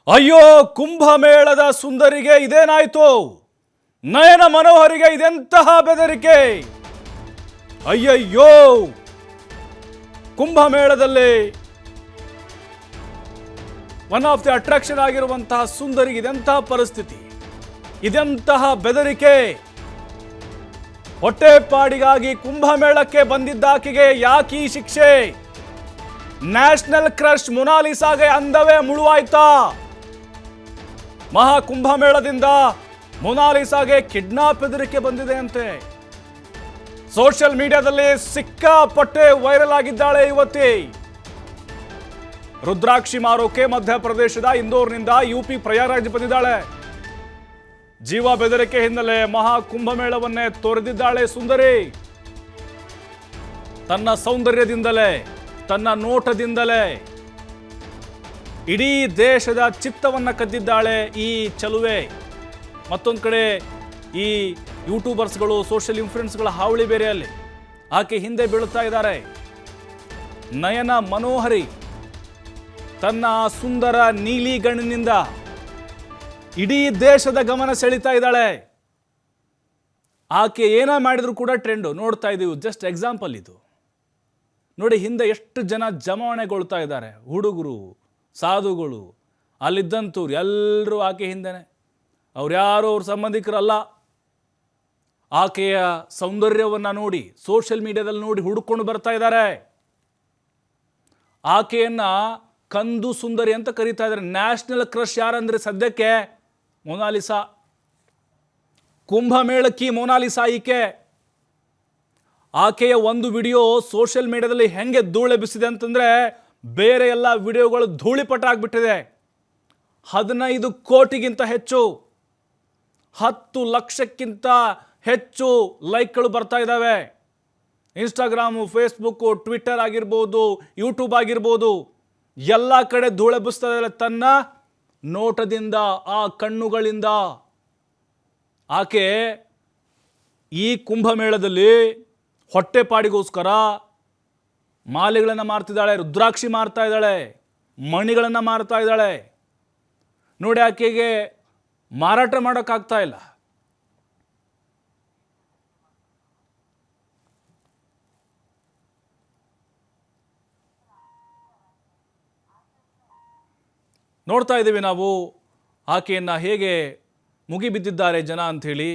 ಅಯ್ಯೋ ಕುಂಭಮೇಳದ ಸುಂದರಿಗೆ ಇದೇನಾಯ್ತು? ನಯನ ಮನೋಹರಿಗೆ ಇದೆಂತಹ ಬೆದರಿಕೆ? ಅಯ್ಯಯ್ಯೋ, ಕುಂಭಮೇಳದಲ್ಲಿ ಒನ್ ಆಫ್ ದಿ ಅಟ್ರಾಕ್ಷನ್ ಆಗಿರುವಂತಹ ಸುಂದರಿಗೆ ಇದೆಂತಹ ಪರಿಸ್ಥಿತಿ, ಇದೆಂತಹ ಬೆದರಿಕೆ? ಹೊಟ್ಟೆಪಾಡಿಗಾಗಿ ಕುಂಭಮೇಳಕ್ಕೆ ಬಂದಿದ್ದಾಕೆಗೆ ಯಾಕೀ ಶಿಕ್ಷೆ? ನ್ಯಾಷನಲ್ ಕ್ರಶ್ ಮೊನಾಲಿಸಾಗೆ ಅಂದವೇ ಮುಳುವಾಯ್ತಾ? ಮಹಾ ಕುಂಭಮೇಳದಿಂದ ಮೊನಾಲಿಸಾಗೆ ಕಿಡ್ನಾಪ್ ಬೆದರಿಕೆ ಬಂದಿದೆ ಅಂತೆ. ಸೋಷಿಯಲ್ ಮೀಡಿಯಾದಲ್ಲಿ ಸಿಕ್ಕಾಪಟ್ಟೆ ವೈರಲ್ ಆಗಿದ್ದಾಳೆ ಯುವತಿ. ರುದ್ರಾಕ್ಷಿ ಮಾರೋಕೆ ಮಧ್ಯಪ್ರದೇಶದ ಇಂದೋರ್ನಿಂದ ಯುಪಿ ಪ್ರಯಾಗ್ರಾಜ್ ಬಂದಿದ್ದಾಳೆ. ಜೀವ ಬೆದರಿಕೆ ಹಿನ್ನೆಲೆ ಮಹಾ ಕುಂಭಮೇಳವನ್ನೇ ತೊರೆದಿದ್ದಾಳೆ ಸುಂದರಿ. ತನ್ನ ಸೌಂದರ್ಯದಿಂದಲೇ, ತನ್ನ ನೋಟದಿಂದಲೇ ಇಡೀ ದೇಶದ ಚಿತ್ತವನ್ನ ಕದ್ದಿದ್ದಾಳೆ ಈ ಚಲುವೆ. ಮತ್ತೊಂದು ಕಡೆ ಈ ಯೂಟ್ಯೂಬರ್ಸ್ಗಳು, ಸೋಷಿಯಲ್ ಇನ್ಫ್ಲುಯೆನ್ಸ್ಗಳ ಹಾವಳಿ ಬೇರೆ. ಅಲ್ಲಿ ಆಕೆ ಹಿಂದೆ ಬೀಳುತ್ತಾ ಇದ್ದಾರೆ. ನಯನ ಮನೋಹರಿ ತನ್ನ ಸುಂದರ ನೀಲಿ ಗಣ್ಣಿನಿಂದ ಇಡೀ ದೇಶದ ಗಮನ ಸೆಳೀತಾ ಇದ್ದಾಳೆ. ಆಕೆ ಏನ ಮಾಡಿದ್ರು ಕೂಡ ಟ್ರೆಂಡು ನೋಡ್ತಾ ಇದ್ದೀವಿ. ಜಸ್ಟ್ ಎಕ್ಸಾಂಪಲ್ ಇದು ನೋಡಿ. ಹಿಂದೆ ಎಷ್ಟು ಜನ ಜಮಾವಣೆಗೊಳ್ತಾ ಇದ್ದಾರೆ, ಹುಡುಗರು, ಸಾಧುಗಳು, ಅಲ್ಲಿದ್ದಂಥವ್ರು ಎಲ್ಲರೂ ಆಕೆ ಹಿಂದೆನೆ. ಅವ್ರ್ಯಾರು ಅವ್ರ ಸಂಬಂಧಿಕರಲ್ಲ. ಆಕೆಯ ಸೌಂದರ್ಯವನ್ನು ನೋಡಿ, ಸೋಷಿಯಲ್ ಮೀಡಿಯಾದಲ್ಲಿ ನೋಡಿ ಹುಡುಕೊಂಡು ಬರ್ತಾ ಇದ್ದಾರೆ. ಆಕೆಯನ್ನ ಕಂದು ಸುಂದರಿ ಅಂತ ಕರೀತಾ ಇದ್ದಾರೆ. ನ್ಯಾಷನಲ್ ಕ್ರಶ್ ಯಾರಂದ್ರೆ ಸದ್ಯಕ್ಕೆ ಮೊನಾಲಿಸಾ. ಕುಂಭಮೇಳಕ್ಕಿ ಮೊನಾಲಿಸಾ ಈಕೆ. ಆಕೆಯ ಒಂದು ವಿಡಿಯೋ ಸೋಷಿಯಲ್ ಮೀಡಿಯಾದಲ್ಲಿ ಹೆಂಗೆ ಧೂಳೆಬ್ಬಿಸಿದೆ ಅಂತಂದ್ರೆ ಬೇರೆ ಎಲ್ಲ ವಿಡಿಯೋಗಳು ಧೂಳಿಪಟ ಆಗ್ಬಿಟ್ಟಿದೆ. 15 ಕೋಟಿಗಿಂತ ಹೆಚ್ಚು, 10 ಲಕ್ಷಕ್ಕಿಂತ ಹೆಚ್ಚು ಲೈಕ್ಗಳು ಬರ್ತಾ ಇದ್ದಾವೆ. ಇನ್ಸ್ಟಾಗ್ರಾಮು, ಫೇಸ್ಬುಕ್ಕು, ಟ್ವಿಟ್ಟರ್ ಆಗಿರ್ಬೋದು, ಯೂಟ್ಯೂಬ್ ಆಗಿರ್ಬೋದು, ಎಲ್ಲ ಕಡೆ ಧೂಳೆಬ್ಬಿಸ್ತಾ ಇದ್ದಾರೆ ತನ್ನ ನೋಟದಿಂದ, ಆ ಕಣ್ಣುಗಳಿಂದ. ಆಕೆ ಈ ಕುಂಭಮೇಳದಲ್ಲಿ ಹೊಟ್ಟೆಪಾಡಿಗೋಸ್ಕರ ಮಾಲೆಗಳನ್ನು ಮಾರ್ತಿದ್ದಾಳೆ, ರುದ್ರಾಕ್ಷಿ ಮಾರ್ತಾ ಇದ್ದಾಳೆ, ಮಣಿಗಳನ್ನು ಮಾರ್ತಾ ಇದ್ದಾಳೆ. ನೋಡಿ, ಆಕೆಗೆ ಮಾರಾಟ ಮಾಡೋಕ್ಕಾಗ್ತಾ ಇಲ್ಲ. ನೋಡ್ತಾ ಇದ್ದೀವಿ ನಾವು ಆಕೆಯನ್ನು ಹೇಗೆ ಮುಗಿಬಿದ್ದಿದ್ದಾರೆ ಜನ ಅಂಥೇಳಿ.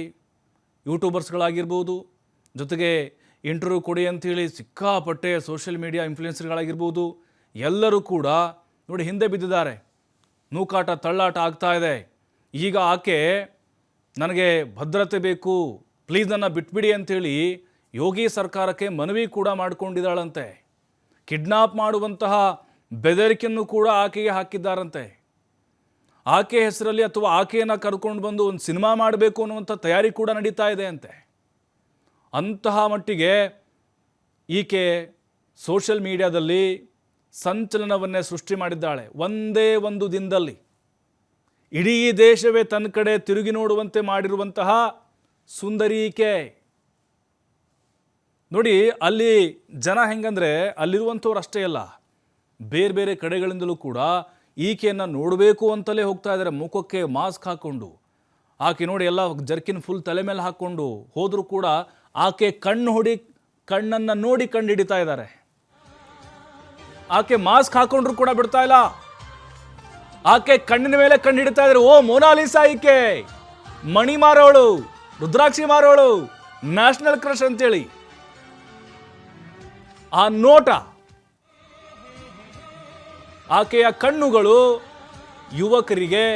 ಯೂಟ್ಯೂಬರ್ಸ್ಗಳಾಗಿರ್ಬೋದು, ಜೊತೆಗೆ ಇಂಟರ್ವ್ಯೂ ಕೊಡಿ ಅಂಥೇಳಿ ಸಿಕ್ಕಾಪಟ್ಟೆ ಸೋಷಿಯಲ್ ಮೀಡಿಯಾ ಇನ್ಫ್ಲುಯೆನ್ಸರ್ಗಳಾಗಿರ್ಬೋದು, ಎಲ್ಲರೂ ಕೂಡ ನೋಡಿ ಹಿಂದೆ ಬಿದ್ದಿದ್ದಾರೆ. ನೂಕಾಟ, ತಳ್ಳಾಟ ಆಗ್ತಾ ಇದೆ. ಈಗ ಆಕೆ ನನಗೆ ಭದ್ರತೆ ಬೇಕು, ಪ್ಲೀಸ್ ನನ್ನ ಬಿಟ್ಬಿಡಿ ಅಂಥೇಳಿ ಯೋಗಿ ಸರ್ಕಾರಕ್ಕೆ ಮನವಿ ಕೂಡ ಮಾಡಿಕೊಂಡಿದ್ದಾಳಂತೆ. ಕಿಡ್ನಾಪ್ ಮಾಡುವಂತಹ ಬೆದರಿಕೆಯನ್ನು ಕೂಡ ಆಕೆಗೆ ಹಾಕಿದ್ದಾರಂತೆ. ಆಕೆ ಹೆಸರಲ್ಲಿ ಅಥವಾ ಆಕೆಯನ್ನು ಕರ್ಕೊಂಡು ಬಂದು ಒಂದು ಸಿನಿಮಾ ಮಾಡಬೇಕು ಅನ್ನುವಂಥ ತಯಾರಿ ಕೂಡ ನಡೀತಾ ಇದೆ ಅಂತೆ. ಅಂತಹ ಮಟ್ಟಿಗೆ ಈಕೆ ಸೋಷಿಯಲ್ ಮೀಡಿಯಾದಲ್ಲಿ ಸಂಚಲನವನ್ನೇ ಸೃಷ್ಟಿ ಮಾಡಿದ್ದಾಳೆ. ಒಂದೇ ಒಂದು ದಿನದಲ್ಲಿ ಇಡೀ ದೇಶವೇ ತನ್ನ ಕಡೆ ತಿರುಗಿ ನೋಡುವಂತೆ ಮಾಡಿರುವಂತಹ ಸುಂದರಿ ಈಕೆ. ನೋಡಿ, ಅಲ್ಲಿ ಜನ ಹೆಂಗಂದರೆ ಅಲ್ಲಿರುವಂಥವ್ರು ಅಷ್ಟೇ ಅಲ್ಲ, ಬೇರೆ ಬೇರೆ ಕಡೆಗಳಿಂದಲೂ ಕೂಡ ಈಕೆಯನ್ನು ನೋಡಬೇಕು ಅಂತಲೇ ಹೋಗ್ತಾ ಇದ್ದಾರೆ. ಮುಖಕ್ಕೆ ಮಾಸ್ಕ್ ಹಾಕ್ಕೊಂಡು, ಆಕೆ ನೋಡಿ ಎಲ್ಲ ಜರ್ಕಿನ್ ಫುಲ್ ತಲೆ ಮೇಲೆ ಹಾಕ್ಕೊಂಡು ಹೋದರೂ ಕೂಡ ಆಕೆ ಕಣ್ಣನ್ನು ನೋಡಿ ಕಂಡು ಹಿಡಿತಾ ಇದ್ದಾರೆ. ಆಕೆ ಮಾಸ್ಕ್ ಹಾಕೊಂಡ್ರು ಕೂಡ ಬಿಡ್ತಾ ಇಲ್ಲ. ಆಕೆ ಕಣ್ಣಿನ ಮೇಲೆ ಕಂಡು ಹಿಡಿತಾ ಇದ್ದಾರೆ. ಓ ಮೊನಾಲಿಸಾ ಈಕೆ, ಮಣಿ ಮಾರೋಳು, ರುದ್ರಾಕ್ಷಿ ಮಾರೋಳು, ನ್ಯಾಷನಲ್ ಕ್ರಶ್ ಅಂತೇಳಿ. ಆ ನೋಟ, ಆಕೆಯ ಕಣ್ಣುಗಳು ಯುವಕರಿಗೆ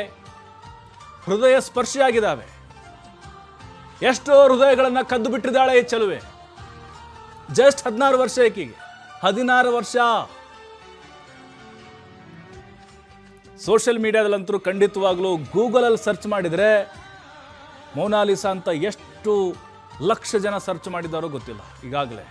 ಹೃದಯ ಸ್ಪರ್ಶಿಯಾಗಿದ್ದಾವೆ. ಎಷ್ಟೋ ಹೃದಯಗಳನ್ನು ಕದ್ದು ಬಿಟ್ಟಿದ್ದಾಳೆ ಈ ಚಲುವೆ. ಜಸ್ಟ್ 16 ವರ್ಷ ಈಕೆಗೆ, 16 ವರ್ಷ. ಸೋಷಿಯಲ್ ಮೀಡಿಯಾದಲ್ಲಂತರೂ ಖಂಡಿತವಾಗ್ಲೂ ಗೂಗಲಲ್ಲಿ ಸರ್ಚ್ ಮಾಡಿದರೆ ಮೊನಾಲಿಸಾ ಅಂತ ಎಷ್ಟು ಲಕ್ಷ ಜನ ಸರ್ಚ್ ಮಾಡಿದ್ದಾರೋ ಗೊತ್ತಿಲ್ಲ. ಈಗಾಗಲೇ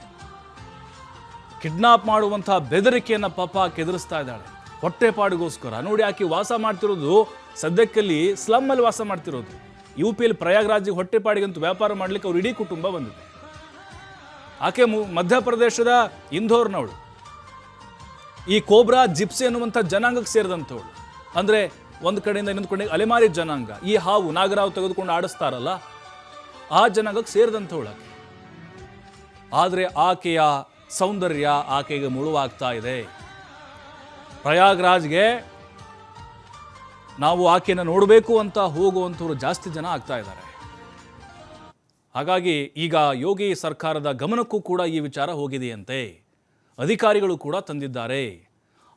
ಕಿಡ್ನಾಪ್ ಮಾಡುವಂತಹ ಬೆದರಿಕೆಯನ್ನು ಪಾಪ ಕೆದರಿಸ್ತಾ ಇದ್ದಾಳೆ ಹೊಟ್ಟೆಪಾಡಿಗೋಸ್ಕರ. ನೋಡಿ, ಆಕೆ ವಾಸ ಮಾಡ್ತಿರೋದು ಸದ್ಯಕ್ಕಲ್ಲಿ ಸ್ಲಮ್ಮಲ್ಲಿ ವಾಸ ಮಾಡ್ತಿರೋದು. UPಯಲ್ಲಿ ಪ್ರಯಾಗ್ರಾಜಿಗೆ ಹೊಟ್ಟೆಪಾಡಿಗಂತೂ ವ್ಯಾಪಾರ ಮಾಡಲಿಕ್ಕೆ ಅವ್ರ ಇಡೀ ಕುಟುಂಬ ಬಂದಿದೆ. ಆಕೆ ಮಧ್ಯಪ್ರದೇಶದ ಇಂದೋರ್ನವಳು. ಈ ಕೋಬ್ರಾ ಜಿಪ್ಸಿ ಅನ್ನುವಂಥ ಜನಾಂಗಕ್ಕೆ ಸೇರಿದಂಥವಳು. ಅಂದರೆ ಒಂದು ಕಡೆಯಿಂದ ಇನ್ನೊಂದು ಕಡೆಗೆ ಅಲೆಮಾರಿ ಜನಾಂಗ, ಈ ಹಾವು ನಾಗರಾವು ತೆಗೆದುಕೊಂಡು ಆಡಿಸ್ತಾರಲ್ಲ ಆ ಜನಾಂಗಕ್ಕೆ ಸೇರಿದಂಥವಳಾಕೆ. ಆದರೆ ಆಕೆಯ ಸೌಂದರ್ಯ ಆಕೆಗೆ ಮುಳುವಾಗ್ತಾ ಇದೆ. ಪ್ರಯಾಗ್ರಾಜ್ಗೆ ನಾವು ಆಕೆಯನ್ನು ನೋಡಬೇಕು ಅಂತ ಹೋಗುವಂಥವ್ರು ಜಾಸ್ತಿ ಜನ ಆಗ್ತಾ ಇದ್ದಾರೆ. ಹಾಗಾಗಿ ಈಗ ಯೋಗಿ ಸರ್ಕಾರದ ಗಮನಕ್ಕೂ ಕೂಡ ಈ ವಿಚಾರ ಹೋಗಿದೆಯಂತೆ. ಅಧಿಕಾರಿಗಳು ಕೂಡ ತಂದಿದ್ದಾರೆ.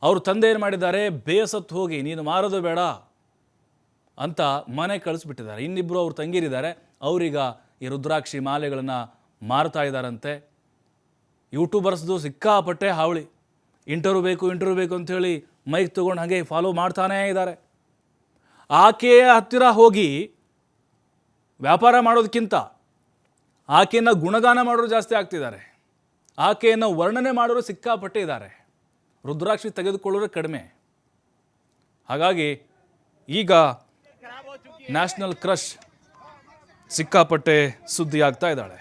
ಅವರು ತಂದೆ ಏನು ಮಾಡಿದ್ದಾರೆ, ಬೇಸತ್ತು ಹೋಗಿ ನೀನು ಮಾರೋದು ಬೇಡ ಅಂತ ಮನೆ ಕಳಿಸ್ಬಿಟ್ಟಿದ್ದಾರೆ. ಇನ್ನಿಬ್ಬರು ಅವ್ರು ತಂಗಿರಿದ್ದಾರೆ, ಅವರೀಗ ಈ ರುದ್ರಾಕ್ಷಿ ಮಾಲೆಗಳನ್ನು ಮಾರ್ತಾ ಇದ್ದಾರಂತೆ. ಯೂಟ್ಯೂಬರ್ಸ್ದು ಸಿಕ್ಕಾಪಟ್ಟೆ ಹಾವಳಿ. ಇಂಟರ್ವ್ಯೂ ಬೇಕು ಅಂಥೇಳಿ ಮೈಕ್ ತೊಗೊಂಡು ಹಾಗೆ ಫಾಲೋ ಮಾಡ್ತಾನೇ ಇದ್ದಾರೆ. ಆಕೆಯ ಹತ್ತಿರ ಹೋಗಿ ವ್ಯಾಪಾರ ಮಾಡೋದಕ್ಕಿಂತ ಆಕೆಯನ್ನು ಗುಣಗಾನ ಮಾಡೋರು ಜಾಸ್ತಿ ಆಗ್ತಿದ್ದಾರೆ. ಆಕೆಯನ್ನು ವರ್ಣನೆ ಮಾಡೋರು ಸಿಕ್ಕಾಪಟ್ಟೆ ಇದ್ದಾರೆ. ರುದ್ರಾಕ್ಷಿ ತೆಗೆದುಕೊಳ್ಳೋರು ಕಡಿಮೆ. ಹಾಗಾಗಿ ಈಗ ನ್ಯಾಷನಲ್ ಕ್ರಶ್ ಸಿಕ್ಕಾಪಟ್ಟೆ ಸುದ್ದಿ ಆಗ್ತಾ ಇದ್ದಾಳೆ.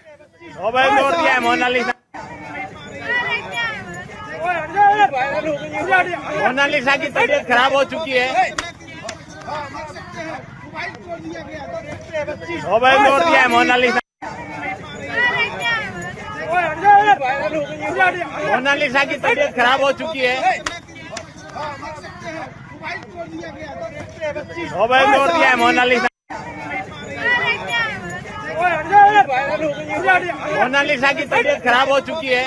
मोनालिसा की तबीयत खराब हो चुकी है। मोबाइल तोड़ दिया है मोनालिसा। मोनालिसा की तबीयत खराब हो चुकी है। मोबाइल तोड़ दिया है मोनालिसा। मोनालिसा की तबीयत खराब हो चुकी है।